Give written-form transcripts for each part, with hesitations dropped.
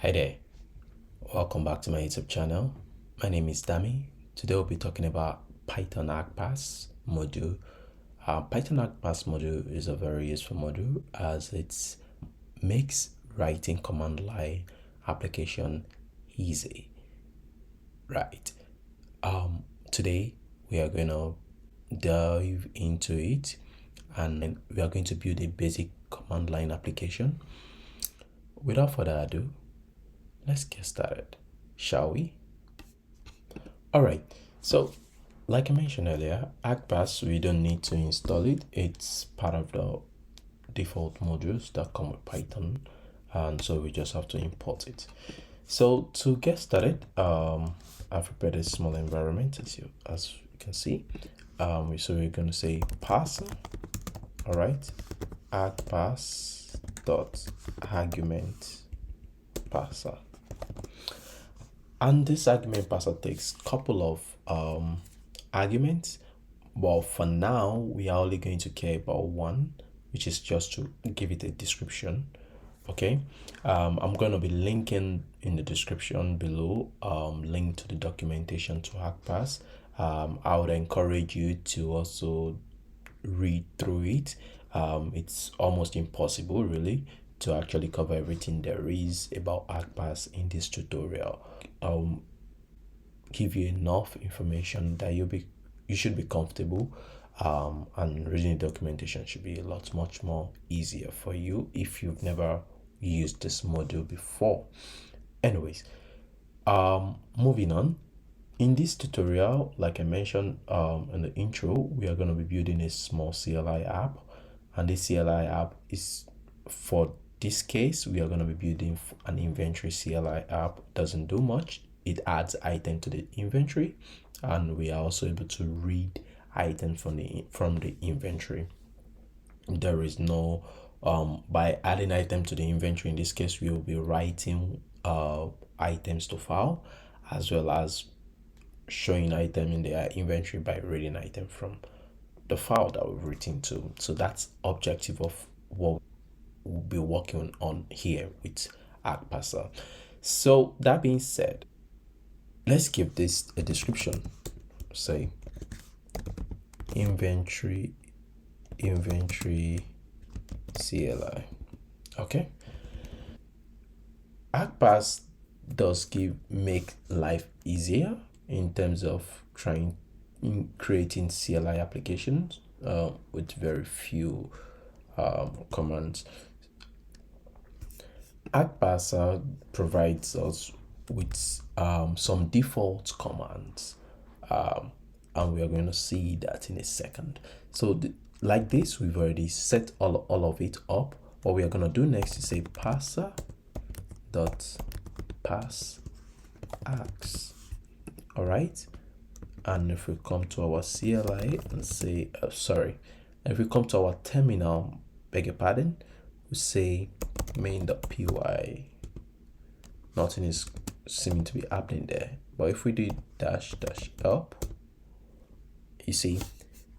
Hi there, welcome back to my YouTube channel. My name is Dami. Today we'll be talking about Python Argparse module. Python Argparse module is a very useful module as it makes writing command line application easy. Right. Today we are going to dive into it and we are going to build a basic command line application. Without further ado, let's get started, shall we? All right, so like I mentioned earlier, Argparse, we don't need to install it. It's part of the default modules that come with Python, and so we just have to import it. So to get started, I've prepared a small environment as you can see. So we're going to say parser, all right, Argparse dot argument parser. And this argument parser takes a couple of arguments, but for now we are only going to care about one, which is just to give it a description. Okay, I'm going to be linking in the description below link to the documentation to Argparse. I would encourage you to also read through it. It's almost impossible really to actually cover everything there is about Argparse in this tutorial. Give you enough information that you should be comfortable, and reading the documentation should be a lot much more easier for you if you've never used this module before. Anyways, moving on. In this tutorial, like I mentioned in the intro, we are going to be building a small CLI app, and this CLI app is, for this case, we are going to be building an inventory CLI app. Doesn't do much. It adds item to the inventory, and we are also able to read items from the inventory. There is no by adding item to the inventory, in this case we will be writing items to file, as well as showing item in the inventory by reading item from the file that we've written to. So that's objective of what we'll be working on here with Argparse. So that being said, let's give this a description. Say inventory CLI. Okay, Argparse does make life easier in terms of creating CLI applications with very few commands. Argparse provides us with some default commands, and we are going to see that in a second. So like this, we've already set all of it up. What we are going to do next is say parser dot pass args. All right, and if we come to our CLI and say if we come to our terminal, beg your pardon, we say main.py. Nothing is seeming to be happening there, but if we do dash help, you see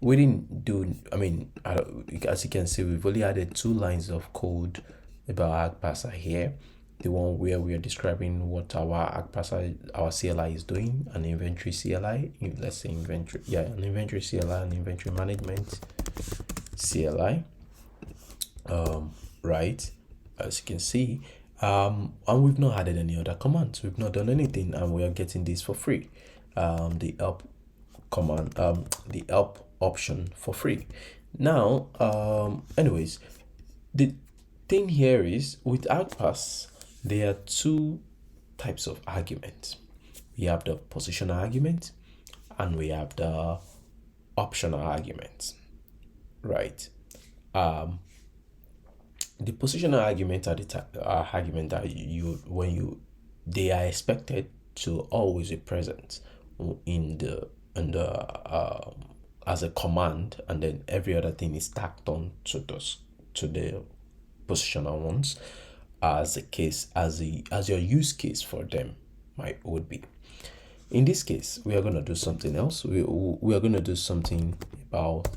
we didn't do, as you can see, we've only added 2 lines of code about Argparse here. The one where we are describing what our CLI is doing, an inventory CLI, let's say inventory, an inventory CLI, an inventory management CLI, right, as you can see, and we've not added any other commands. We've not done anything, and we are getting this for free. The help command, the help option for free. Now, anyways, the thing here is with Argparse, there are 2 types of arguments. We have the positional argument and we have the optional arguments, right? The positional argument are the argument that they are expected to always be present in the as a command, and then every other thing is tacked on to the positional ones as your use case for them would be. In this case, we are going to do something else. We are going to do something about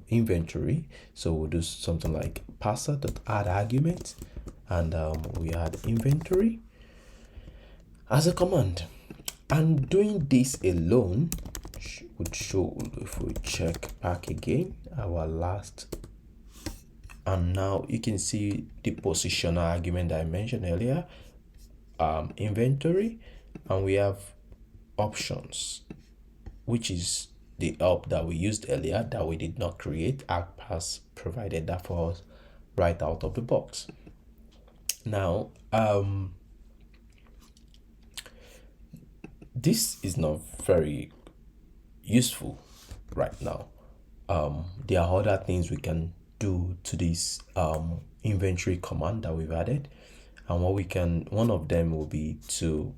inventory. So we'll do something like parser.add argument, and we add inventory. as a command. And doing this alone would show, if we check back again, our last, and now you can see the positional argument that I mentioned earlier, inventory, and we have options, which is the help that we used earlier that we did not create. Argparse provided that for us right out of the box. Now, this is not very useful right now. There are other things we can do to this inventory command that we've added, and one of them will be to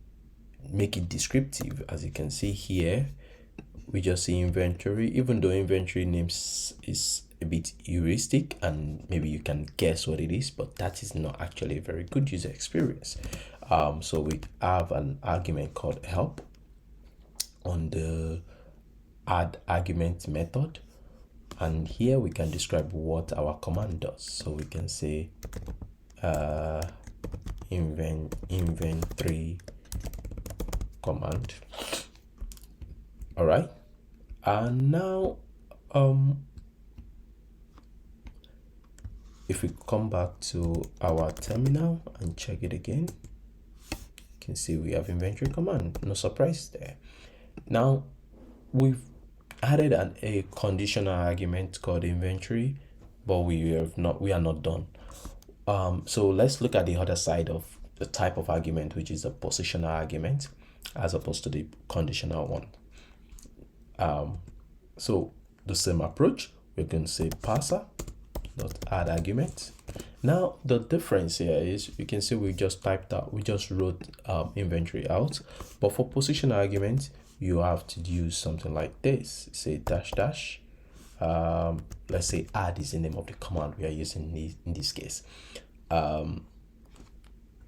make it descriptive. As you can see here, we just see inventory, even though inventory names is a bit heuristic and maybe you can guess what it is, but that is not actually a very good user experience. So we have an argument called help on the add argument method, and here we can describe what our command does. So we can say inventory command. All right, and now if we come back to our terminal and check it again, you can see we have inventory command. No surprise there. Now we've added a conditional argument called inventory, but we are not done. So let's look at the other side of the type of argument, which is a positional argument as opposed to the conditional one. So the same approach, we can say parser dot add argument. Now the difference here is you can see we just wrote inventory out, but for positional argument you have to use something like this. Say dash dash. Let's say add is the name of the command we are using in this case.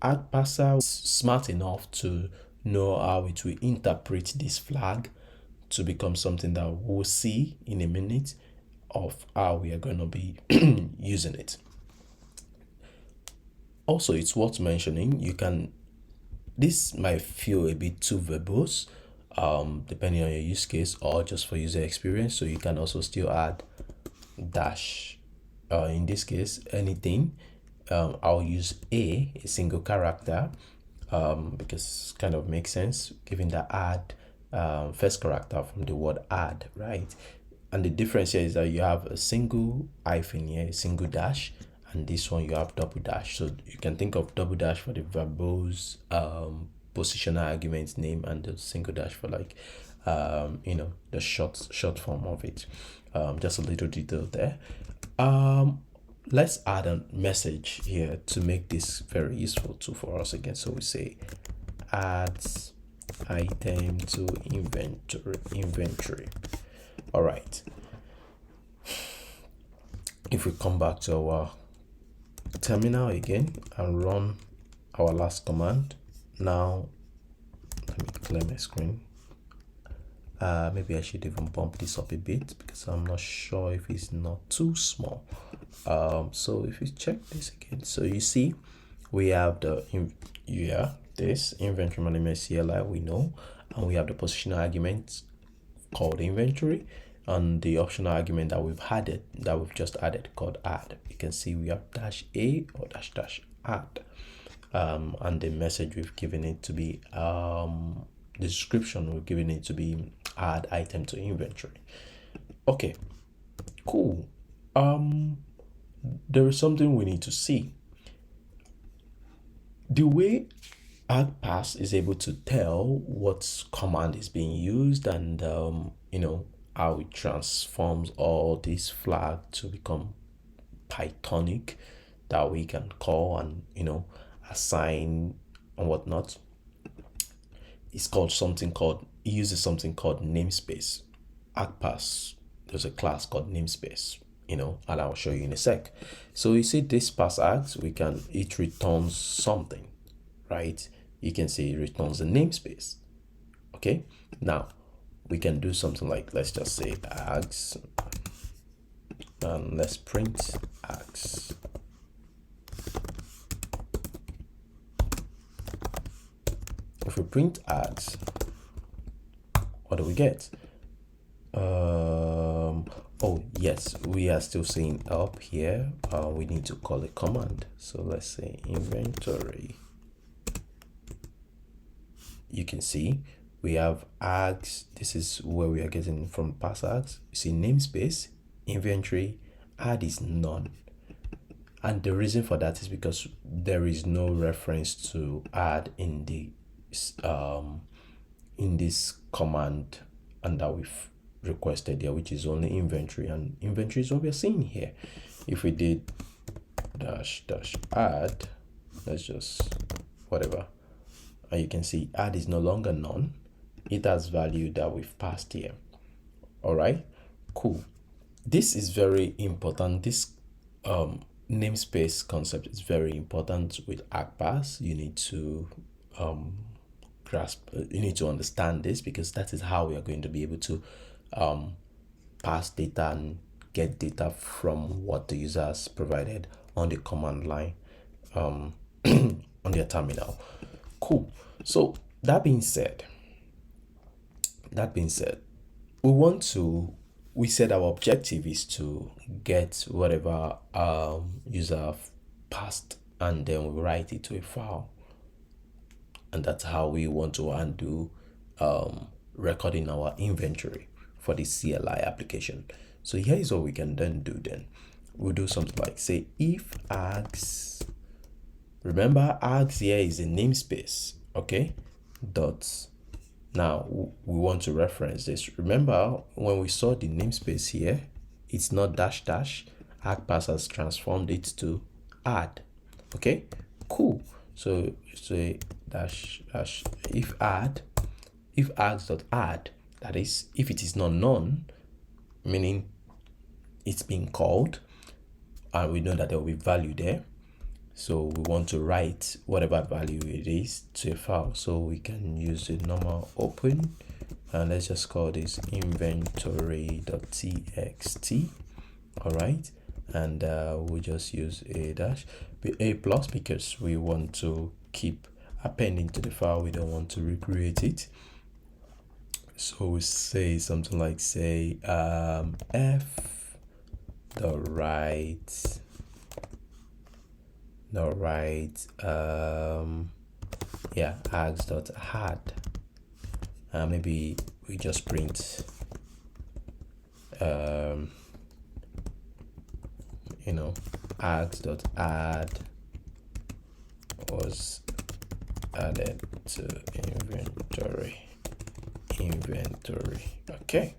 Argparse is smart enough to know how it will interpret this flag to become something that we'll see in a minute of how we are going to be using it. Also, it's worth mentioning, this might feel a bit too verbose, depending on your use case or just for user experience. So you can also still add dash. In this case, anything. I'll use a single character because kind of makes sense given the add first character from the word add, right? And the difference here is that you have a single hyphen here, a single dash, and this one you have double dash. So you can think of double dash for the verbose positional argument name, and the single dash for like the short form of it. Just a little detail there. Let's add a message here to make this very useful too for us again. So we say adds item to inventory. All right, if we come back to our terminal again and run our last command, now let me clear my screen. Maybe I should even bump this up a bit because I'm not sure if it's not too small. So if you check this again, so you see we have this inventory management CLI we know, and we have the positional argument called inventory, and the optional argument that we've just added called add. You can see we have dash a or dash dash add, and the message we've given it to be the description we've given it to be add item to inventory. Okay, cool. There is something we need to see. The way Argparse is able to tell what command is being used and how it transforms all these flags to become Pythonic that we can call and assign and whatnot. It's it uses something called namespace. Argparse, there's a class called namespace, and I'll show you in a sec. So you see this pass args, it returns something, right? You can see it returns the namespace. Okay, now we can do something like, let's just say args, and let's print args. if we print ads, what do we get? Oh yes, we are still saying up here. We need to call a command. So let's say inventory. You can see we have ads. This is where we are getting from past ads. You see namespace, inventory, add is none. And the reason for that is because there is no reference to add in this command and that we've requested here, which is only inventory, and inventory is what we're seeing here. If we did dash add, let's just whatever, and you can see add is no longer none. It has value that we've passed here. All right, cool. This is very important. This namespace concept is very important with Argparse. You need to you need to understand this, because that is how we are going to be able to pass data and get data from what the user has provided on the command line on their terminal. Cool. So that being said, we said our objective is to get whatever user passed, and then we write it to a file, and that's how we want to undo recording our inventory for the CLI application. So here is what we can then do. We'll do something like say if args, remember args here is a namespace, okay, dots. Now we want to reference this. Remember when we saw the namespace here, it's not dash dash. Argparse has transformed it to add. Okay, cool. So say dash dash if args.add, that is if it is not known, meaning it's being called, and we know that there will be value there. So we want to write whatever value it is to a file. So we can use the normal open, and let's just call this inventory.txt. All right, and we'll just use a plus because we want to keep appending to the file. We don't want to recreate it. So we say something like say f the right args.add, maybe we just print args.add was added to inventory. Okay,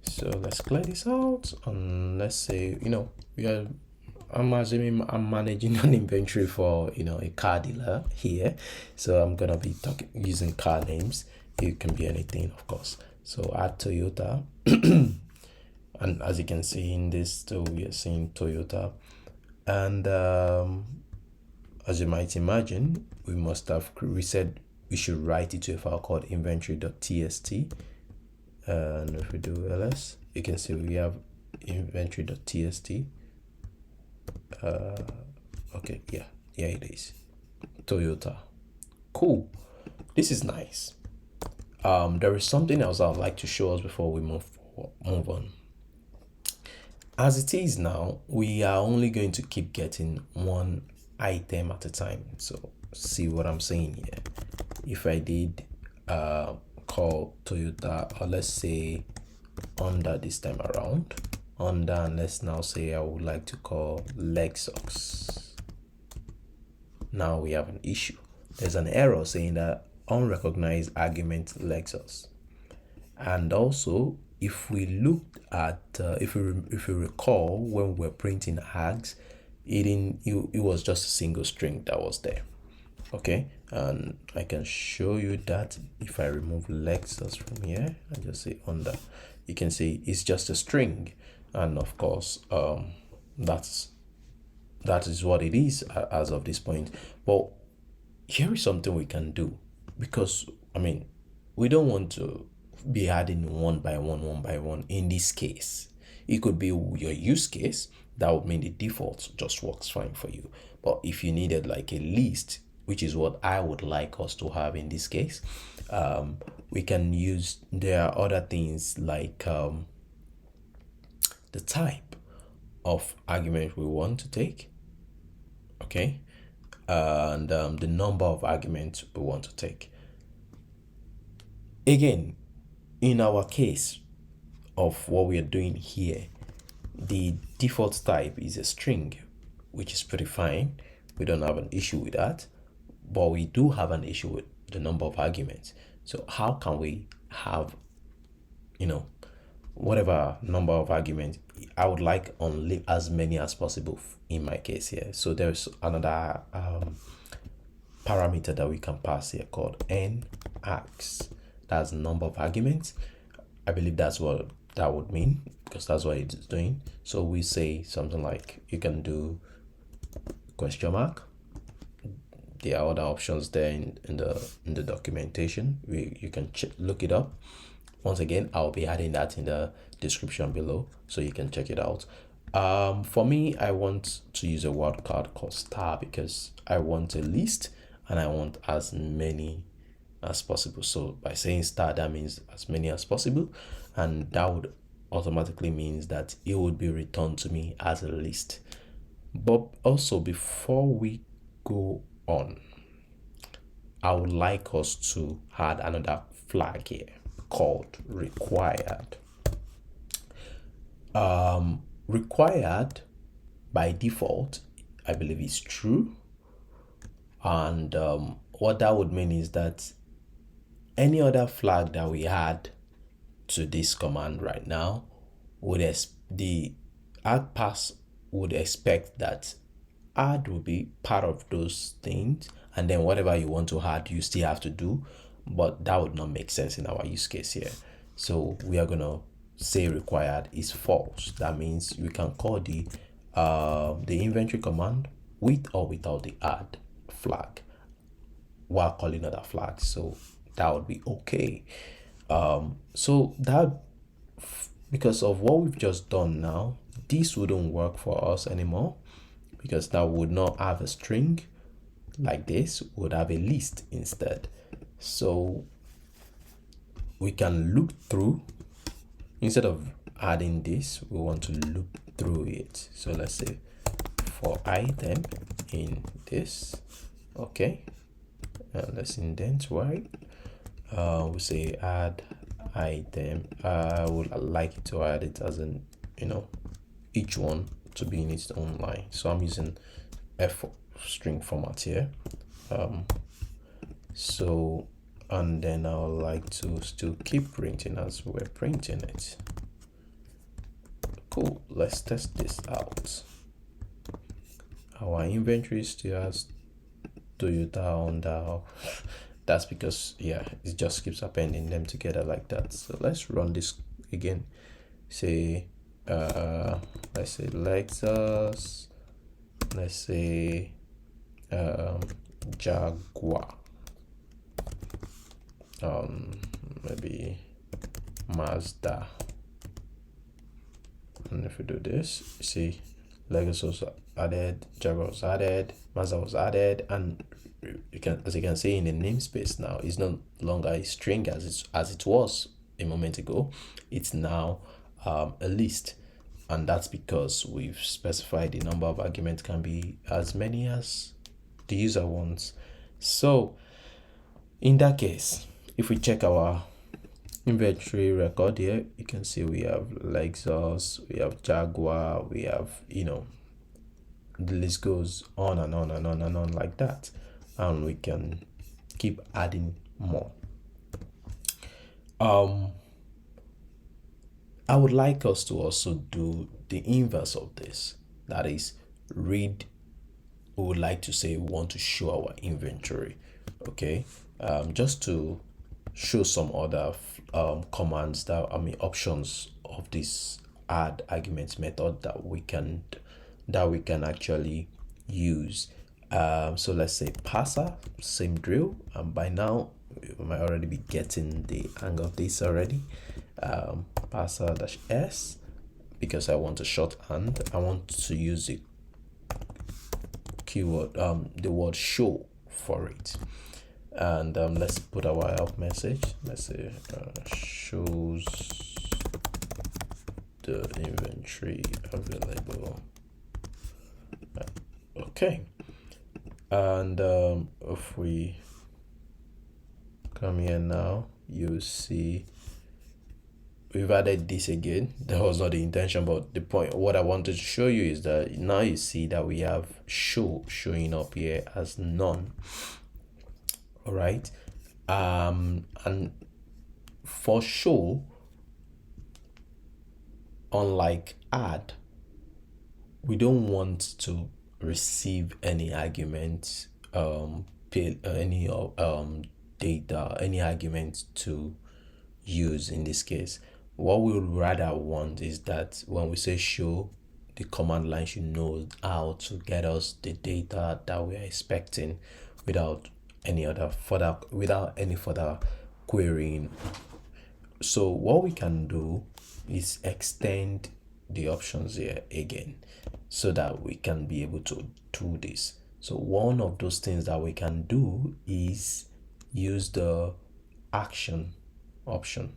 so let's clear this out, and let's say I'm assuming I'm managing an inventory for a car dealer here, so I'm gonna be using car names. It can be anything, of course. So add Toyota, and as you can see in this too, we are seeing Toyota, and as you might imagine, we said we should write it to a file called inventory.txt, and if we do ls, you can see we have inventory.txt. Okay, yeah, it is Toyota. Cool, this is nice. There is something else I'd like to show us before we move on. As it is now, we are only going to keep getting one item at a time. So see what I'm saying here. If I did call Toyota, or let's say Honda this time around, Honda, and let's now say I would like to call Lexus. Now we have an issue. There's an error saying that unrecognized argument Lexus. And also, if we looked at if you recall, when we were printing args, it was just a single string that was there. Okay, and I can show you that if I remove Lexus from here and just say Honda, you can see it's just a string, and of course that is what it is as of this point. But here is something we can do, because we don't want to be adding one by one in this case. It could be your use case that would mean the default just works fine for you, but if you needed like a list which is what I would like us to have in this case. We can use, there are other things like the type of argument we want to take, okay, and the number of arguments we want to take. Again, in our case of what we are doing here, the default type is a string, which is pretty fine. We don't have an issue with that, but we do have an issue with the number of arguments. So how can we have, whatever number of arguments? I would like only as many as possible in my case here. So there's another parameter that we can pass here called n-args. That's the number of arguments. I believe that's what that would mean, because that's what it's doing. So we say something like, you can do question mark. There are other options there in the documentation. You can look it up. Once again, I'll be adding that in the description below, so you can check it out. For me, I want to use a wildcard called star, because I want a list and I want as many as possible. So by saying star, that means as many as possible, and that would automatically means that it would be returned to me as a list. But also, before we go on, I would like us to add another flag here called required. Required by default, I believe, is true, and what that would mean is that any other flag that we add to this command right now would the Argparse would expect that add will be part of those things, and then whatever you want to add you still have to do, but that would not make sense in our use case here. So we are gonna say required is false. That means we can call the inventory command with or without the add flag while calling other flags, so that would be okay. So that, because of what we've just done now, this wouldn't work for us anymore, because that would not have a string like this, would have a list instead. So we can loop through, instead of adding this, we want to loop through it. So let's say for item in this, okay, and let's indent right. We say add item. I would like it to add it as an, each one to be in its own line. So I'm using f string format here. So, and then I would like to still keep printing as we're printing it. Cool, let's test this out. Our inventory still has Toyota on the that's because, yeah, it just keeps appending them together like that. So let's run this again. Say let's say Lexus, let's say Jaguar, maybe Mazda. And if we do this, you see Lexus was added, Jaguar was added, Mazda was added, and as you can see in the namespace now, it's no longer a string as it was a moment ago. It's now a list, and that's because we've specified the number of arguments can be as many as the user wants. So in that case, if we check our inventory record here, you can see we have Lexus, we have Jaguar, we have, the list goes on and on and on and on like that, and we can keep adding more. I would like us to also do the inverse of this. That is, we would like to say we want to show our inventory. Okay, just to show some other commands options of this add arguments method that we can actually use. So let's say parser, same drill, and by now you might already be getting the hang of this already. Parser -s, because I want a shorthand. I want to use the keyword, the word show for it. And let's put our help message. Let's say shows the inventory available. Okay, and if we come here now, you see we've added this again. That was not the intention, but the point, what I wanted to show you is that now you see that we have show showing up here as none. All right, and for show, unlike add, we don't want to receive any arguments, any data, any arguments to use in this case. What we would rather want is that when we say show, the command line should know how to get us the data that we are expecting without any further querying. So what we can do is extend the options here again so that we can be able to do this. So one of those things that we can do is use the action option,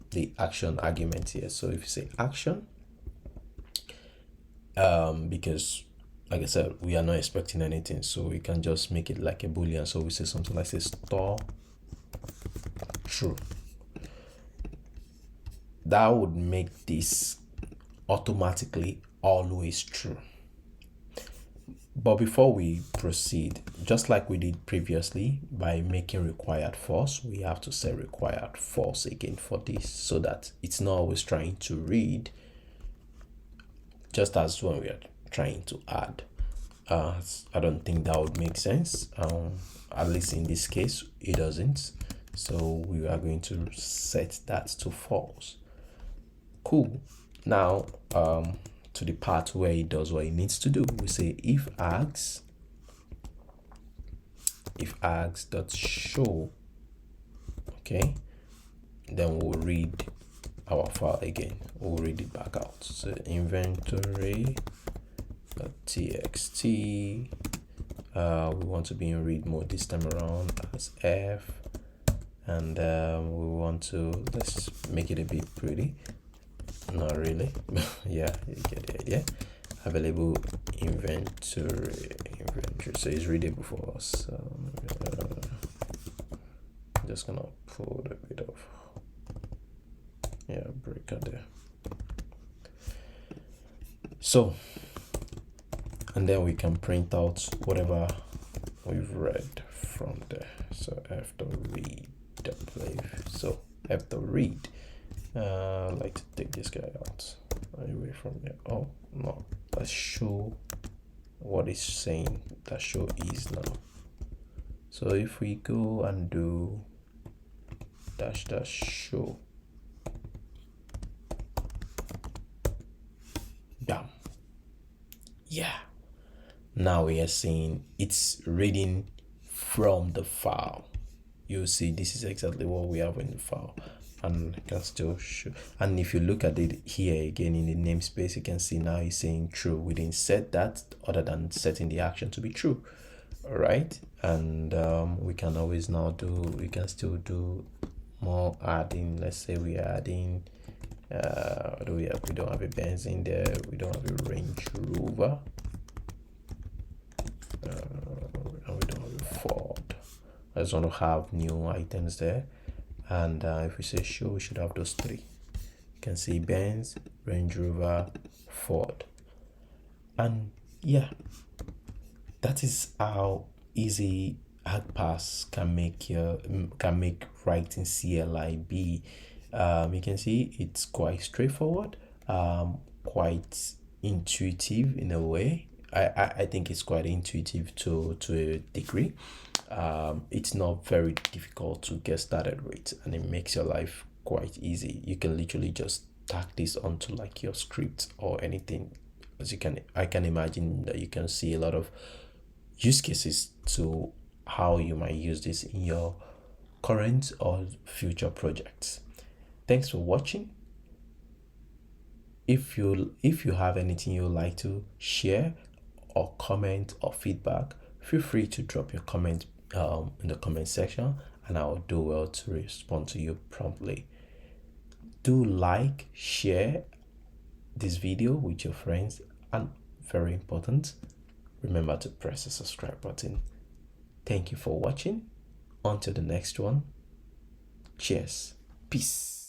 the action argument here. So if you say action, because like I said, we are not expecting anything, so we can just make it like a boolean. So we say something like, say, store true. That would make this automatically always true. But before we proceed, just like we did previously by making required false, we have to say required false again for this, so that it's not always trying to read, just as when we are trying to add. I don't think that would make sense. At least in this case, it doesn't. So we are going to set that to false. Cool. Now, to the part where it does what it needs to do, we say if args dot show, okay, then we'll read our file again. We'll read it back out. So inventory .txt, we want to be in read mode this time around as f, and we want to, let's make it a bit pretty. Not really. Yeah, you get the idea. Available inventory, so it's readable for us. Just gonna put a bit of breaker there. So, and then we can print out whatever we've read from there. So f.read. So f.read. I'd like to take this guy out away from here. Oh no, let's show what it's saying that show is now. So if we go and do -- show, bam, yeah, now we are seeing it's reading from the file. You'll see this is exactly what we have in the file, and I can still show. And if you look at it here again in the namespace, you can see now it's saying true. We didn't set that other than setting the action to be true. All right, and we can always now we can still do more adding. Let's say we are adding what do we have? We don't have a benzene there, we don't have a Range Rover, and we don't have a Ford. I just want to have new items there, and if we say show, we should have those three. You can see Benz, Range Rover, Ford. And yeah, that is how easy Argparse can make writing CLI be. You can see it's quite straightforward, quite intuitive in a way. I think it's quite intuitive to a degree. It's not very difficult to get started with, and it makes your life quite easy. You can literally just tack this onto like your script or anything. As I can imagine that you can see a lot of use cases to how you might use this in your current or future projects. Thanks for watching. If you have anything you'd like to share or comment or feedback, feel free to drop your comment in the comment section, and I'll do well to respond to you promptly. Do like, share this video with your friends, and very important, remember to press the subscribe button. Thank you for watching. Until the next one, cheers, peace.